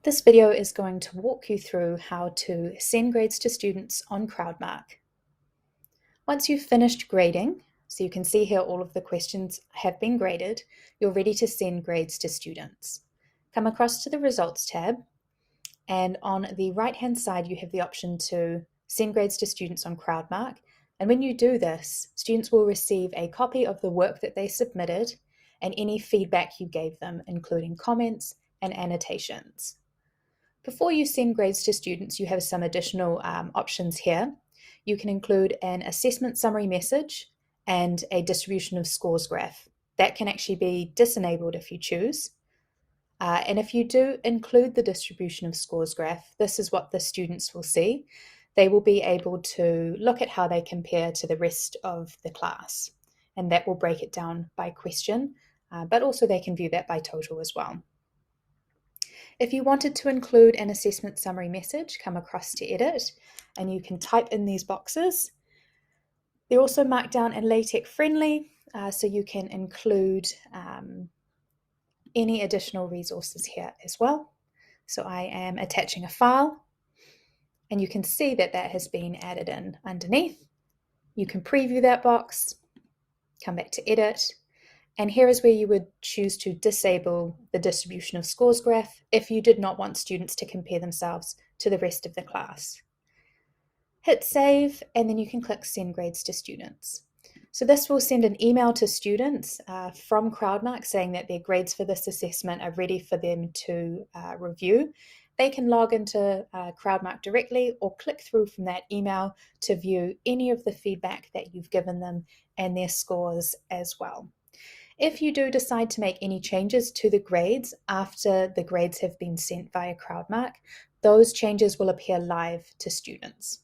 This video is going to walk you through how to send grades to students on Crowdmark. Once you've finished grading, so you can see here all of the questions have been graded, you're ready to send grades to students. Come across to the Results tab, and on the right-hand side you have the option to send grades to students on Crowdmark. And when you do this, students will receive a copy of the work that they submitted and any feedback you gave them, including comments and annotations. Before you send grades to students, you have some additional options here. You can include an assessment summary message and a distribution of scores graph. That can actually be disenabled if you choose. And if you do include the distribution of scores graph, this is what the students will see. They will be able to look at how they compare to the rest of the class, and that will break it down by question, but also they can view that by total as well. If you wanted to include an assessment summary message, come across to Edit, and you can type in these boxes. They're also marked down and LaTeX friendly, so you can include any additional resources here as well. So I am attaching a file, and you can see that that has been added in underneath. You can preview that box, come back to Edit, and here is where you would choose to disable the distribution of scores graph if you did not want students to compare themselves to the rest of the class. Hit save, and then you can click send grades to students. So this will send an email to students from Crowdmark saying that their grades for this assessment are ready for them to review. They can log into Crowdmark directly or click through from that email to view any of the feedback that you've given them and their scores as well. If you do decide to make any changes to the grades after the grades have been sent via Crowdmark, those changes will appear live to students.